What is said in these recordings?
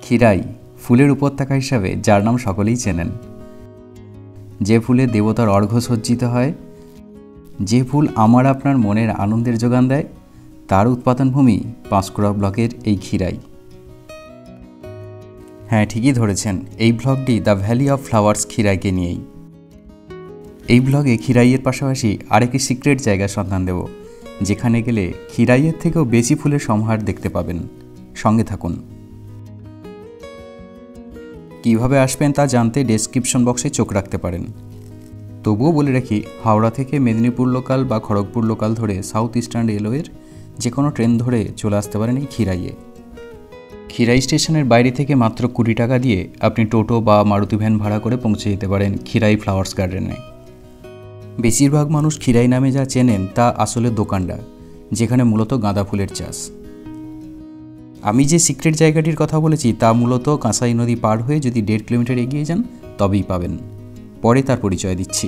ক্ষীরাই ফুলের উপত্যকা হিসাবে যার নাম সকলেই চেনেন। যে ফুলে দেবতার অর্ঘ্য সজ্জিত হয়, যে ফুল আমার আপনার মনের আনন্দের যোগান দেয়, তার উৎপাদনভূমি পাঁশকুড়া ব্লকের এই ক্ষীরাই। হ্যাঁ, ঠিকই ধরেছেন, এই ব্লগটি দ্য ভ্যালি অফ ফ্লাওয়ার্স ক্ষীরাইকে নিয়েই। এই ব্লগে ক্ষীরাইয়ের পাশাপাশি আরেকটি সিক্রেট জায়গার সন্ধান দেব, যেখানে গেলে ক্ষীরাইয়ের থেকেও বেশি ফুলের সমাহার দেখতে পাবেন। সঙ্গে থাকুন। কিভাবে আসবেন তা জানতে ডেসক্রিপশন বক্সে চোখ রাখতে পারেন। তবুও বলে রাখি, হাওড়া থেকে মেদিনীপুর লোকাল বা খড়গপুর লোকাল ধরে সাউথ ইস্টার্ন রেলওয়ের যে কোনো ট্রেন ধরে চলে আসতে পারেন এই ক্ষীরাইয়ে। ক্ষীরাই স্টেশনের বাইরে থেকে মাত্র 20 টাকা দিয়ে আপনি টোটো বা মারুতি ভ্যান ভাড়া করে পৌঁছে যেতে পারেন ক্ষীরাই ফ্লাওয়ার্স গার্ডেনে। বেশিরভাগ মানুষ ক্ষীরাই নামে যা চেনেন তা আসলে দোকানডা, যেখানে মূলত গাঁদা ফুলের চাষ। আমি যে সিক্রেট জায়গাটির কথা বলেছি তা মূলত কাঁসাই নদী পার হয়ে যদি 1.5 কিলোমিটার এগিয়ে যান তবেই পাবেন। পরে তার পরিচয় দিচ্ছি।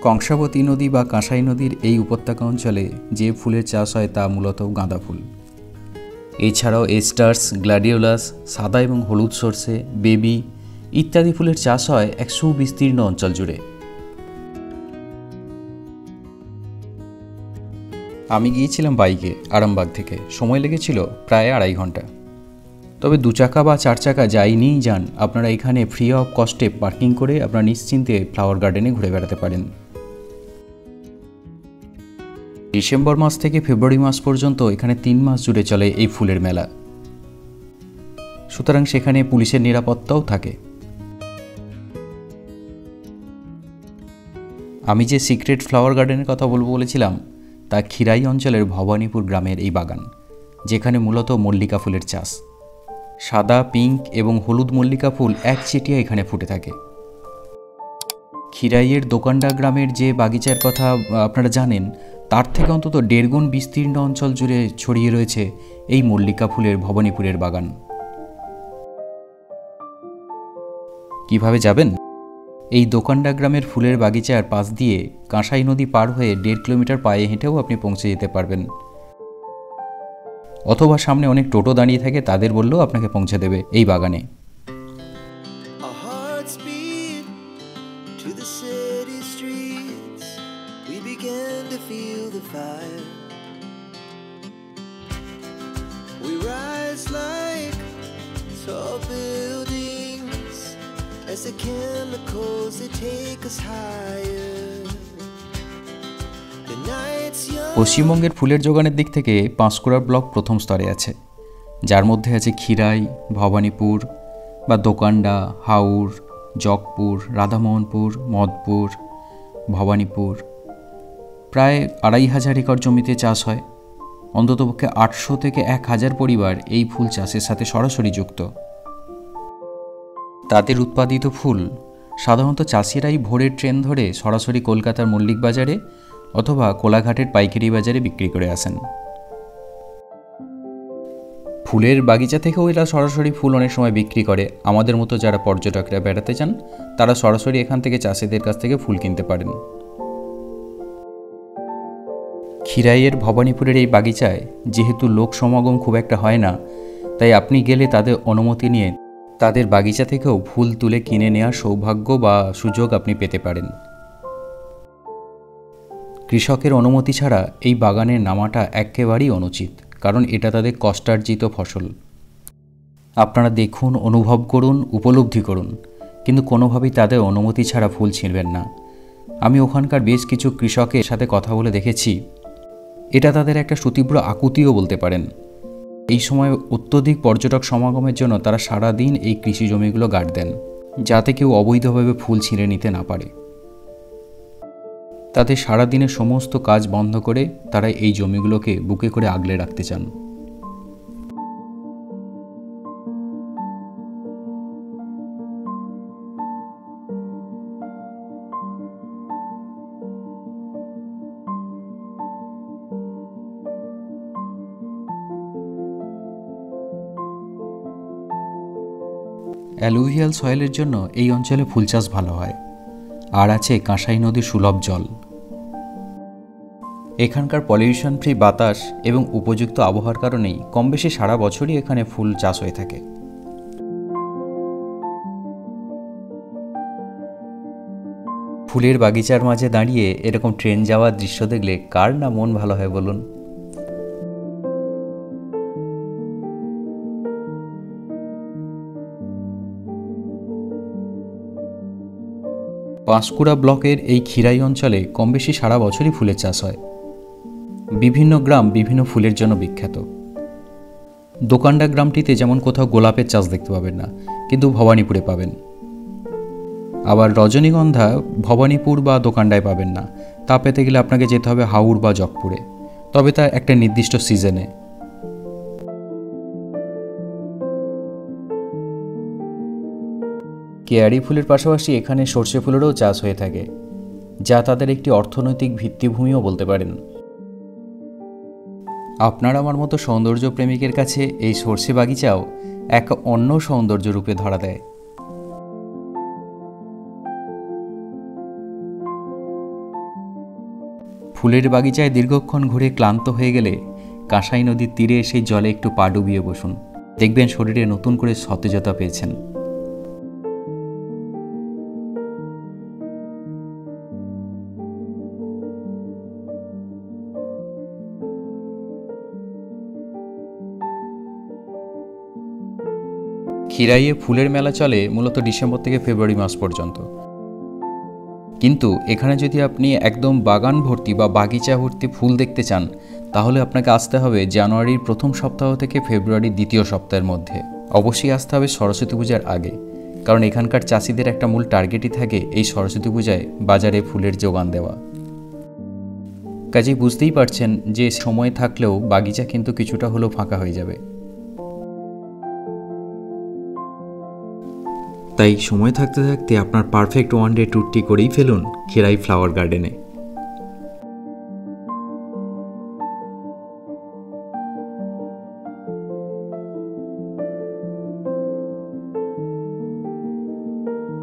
কংসাবতী নদী বা কাঁসাই নদীর এই উপত্যকা অঞ্চলে যে ফুলের চাষ হয় তা মূলত গাঁদা ফুল। এছাড়াও এস্টার্স, গ্ল্যাডিওলাস, সাদা এবং হলুদ সর্ষে, বেবি ইত্যাদি ফুলের চাষ হয় এক সুবিস্তীর্ণ অঞ্চল জুড়ে। আমি গিয়েছিলাম বাইকে আরামবাগ থেকে, সময় লেগেছিল প্রায় 2.5 ঘন্টা। তবে 2 চাকা বা 4 চাকা যাই নিয়েই যান, আপনারা এখানে ফ্রি অফ কস্টে পার্কিং করে আপনারা নিশ্চিন্তে ফ্লাওয়ার গার্ডেনে ঘুরে বেড়াতে পারেন। ডিসেম্বর মাস থেকে ফেব্রুয়ারি মাস পর্যন্ত এখানে 3 মাস জুড়ে চলে এই ফুলের মেলা, সুতরাং সেখানে পুলিশের নিরাপত্তাও থাকে। আমি যে সিক্রেট ফ্লাওয়ার গার্ডেনের কথা বলেছিলাম তা ক্ষীরাই অঞ্চলের ভবানীপুর গ্রামের এই বাগান, যেখানে মূলত মল্লিকা ফুলের চাষ। সাদা, পিঙ্ক এবং হলুদ মল্লিকা ফুল একচেটিয়া এখানে ফুটে থাকে। ক্ষীরাইয়ের দোকানডা গ্রামের যে বাগিচার কথা আপনারা জানেন, তার থেকে অন্তত 1.5 গুণ বিস্তীর্ণ অঞ্চল জুড়ে ছড়িয়ে রয়েছে এই মল্লিকা ফুলের ভবানীপুরের বাগান। কিভাবে যাবেন? এই দোকানডা গ্রামের ফুলের বাগিচার পাশ দিয়ে কাঁসাই নদী পার হয়ে 1.5 কিলোমিটার পায়ে হেঁটেও আপনি পৌঁছে যেতে পারবেন, অথবা সামনে অনেক টোটো দাঁড়িয়ে থাকে, তাদের বললেও আপনাকে পৌঁছে দেবে এই বাগানে। As the chemicals that take us higher. The night's young. পশ্চিমবঙ্গের ফুলের যোগানের দিক থেকে পাঁশকুড়া ব্লক প্রথম স্তরে আছে, যার মধ্যে আছে ক্ষীরাই, ভবানীপুর বা দোকানডা, হাওর, জগপুর, রাধামোহনপুর, মদপুর, ভবানীপুর। প্রায় 2,500 একর জমিতে চাষ হয়। অন্ততপক্ষে 800 থেকে 1000 পরিবার এই ফুল চাষের সাথে সরাসরি যুক্ত। তাদের উৎপাদিত ফুল সাধারণত চাষিরাই ভোরের ট্রেন ধরে সরাসরি কলকাতার মল্লিক বাজারে অথবা কোলাঘাটের পাইকারি বাজারে বিক্রি করে আসেন। ফুলের বাগিচা থেকেও এরা সরাসরি ফুল অনেক সময় বিক্রি করে। আমাদের মতো যারা পর্যটকরা বেড়াতে চান তারা সরাসরি এখান থেকে চাষিদের কাছ থেকে ফুল কিনতে পারেন। ক্ষীরাইয়ের ভবানীপুরের এই বাগিচায় যেহেতু লোক সমাগম খুব একটা হয় না, তাই আপনি গেলে তাদের অনুমতি নিয়ে তাদের বাগিচা থেকেও ফুল তুলে কিনে নেওয়ার সৌভাগ্য বা সুযোগ আপনি পেতে পারেন। কৃষকের অনুমতি ছাড়া এই বাগানের নামাটা একেবারেই অনুচিত, কারণ এটা তাদের কষ্টার্জিত ফসল। আপনারা দেখুন, অনুভব করুন, উপলব্ধি করুন, কিন্তু কোনোভাবেই তাদের অনুমতি ছাড়া ফুল ছিঁড়বেন না। আমি ওখানকার বেশ কিছু কৃষকের সাথে কথা বলে দেখেছি, এটা তাদের একটা সুতীব্র আকুতিও বলতে পারেন। এই সময় অত্যধিক পর্যটক সমাগমের জন্য তারা সারাদিন এই কৃষি জমিগুলো গার্ড দেন, যাতে কেউ অবৈধভাবে ফুল ছিঁড়ে নিতে না পারে। তাতে সারাদিনের সমস্ত কাজ বন্ধ করে তারা এই জমিগুলোকে বুকে করে আগলে রাখতে চান। অ্যালুভিয়াল সয়েলের জন্য এই অঞ্চলে ফুল চাষ ভালো হয়, আর আছে কাঁসাই নদীর সুলভ জল। এখানকার পলিউশন ফ্রি বাতাস এবং উপযুক্ত আবহাওয়ার কারণেই কম বেশি সারা বছরই এখানে ফুল চাষ হয়ে থাকে। ফুলের বাগিচার মাঝে দাঁড়িয়ে এরকম ট্রেন যাওয়ার দৃশ্য দেখলে কার না মন ভালো হয় বলুন। পাঁশকুড়া ব্লকের এই খিরাই অঞ্চলে কম বেশি সারা বছরই ফুলের চাষ হয়। বিভিন্ন গ্রাম বিভিন্ন ফুলের জন্য বিখ্যাত। দোকানডা গ্রামটিতে যেমন কোথাও গোলাপের চাষ দেখতে পাবেন না, কিন্তু ভবানীপুরে পাবেন। আবার রজনীগন্ধা ভবানীপুর বা দোকানডায় পাবেন না, তা পেতে গেলে আপনাকে যেতে হবে হাওড় বা জগপুরে, তবে তা একটা নির্দিষ্ট সিজনে। কেয়ারি ফুলের পাশাপাশি এখানে সর্ষে ফুলেরও চাষ হয়ে থাকে, যা তাদের একটি অর্থনৈতিক ভিত্তিভূমিও বলতে পারেন। আপনার আমার মতো সৌন্দর্য প্রেমিকের কাছে এই সর্ষে বাগিচাও এক অন্য সৌন্দর্য রূপে ধরা দেয়। ফুলের বাগিচায় দীর্ঘক্ষণ ঘুরে ক্লান্ত হয়ে গেলে কাঁসাই নদীর তীরে এসে জলে একটু পা ডুবিয়ে বসুন, দেখবেন শরীরে নতুন করে সতেজতা পেয়েছেন। খিরাইয়ে ফুলের মেলা চলে মূলত ডিসেম্বর থেকে ফেব্রুয়ারি মাস পর্যন্ত, কিন্তু এখানে যদি আপনি একদম বাগান ভর্তি বা বাগিচা ভর্তি ফুল দেখতে চান, তাহলে আপনাকে আসতে হবে জানুয়ারির প্রথম সপ্তাহ থেকে ফেব্রুয়ারির দ্বিতীয় সপ্তাহের মধ্যে। অবশ্যই আসতে হবে সরস্বতী পূজার আগে, কারণ এখানকার চাষিদের একটা মূল টার্গেটই থাকে এই সরস্বতী পূজায় বাজারে ফুলের যোগান দেওয়া। কাজেই বুঝতেই পারছেন যে সময় থাকলেও বাগিচা কিন্তু কিছুটা হলেও ফাঁকা হয়ে যাবে। তাই সময় থাকতে থাকতে আপনার পারফেক্ট ওয়ান ডে ট্যুরটি করেই ফেলুন খিরাই ফ্লাওয়ার গার্ডেনে।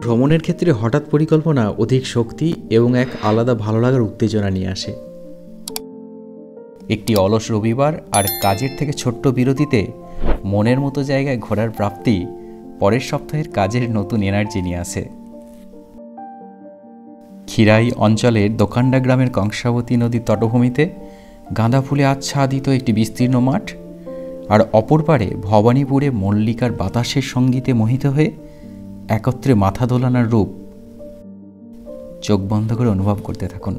ভ্রমণের ক্ষেত্রে হঠাৎ পরিকল্পনা অধিক শক্তি এবং এক আলাদা ভালো লাগার উত্তেজনা নিয়ে আসে। একটি অলস রবিবার আর কাজের থেকে ছোট্ট বিরতিতে মনের মতো জায়গায় ঘোরার প্রাপ্তি পরের সপ্তাহের কাজের নতুন এনার্জি নিয়ে আসে। খিরাই অঞ্চলের দোকানডা গ্রামের কংসাবতী নদীর তটভূমিতে গাঁদা ফুলে আচ্ছাদিত একটি বিস্তীর্ণ মাঠ, আর অপর পারে ভবানীপুরে মল্লিকার বাতাসের সঙ্গীতে মোহিত হয়ে একত্রে মাথা দোলানোর রূপ চোখ বন্ধ করে অনুভব করতে থাকুন।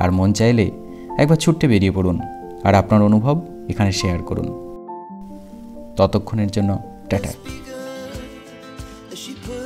আর মন চাইলে একবার ছুটতে বেরিয়ে পড়ুন আর আপনার অনুভব এখানে শেয়ার করুন। ততক্ষণের জন্য টাটা। She put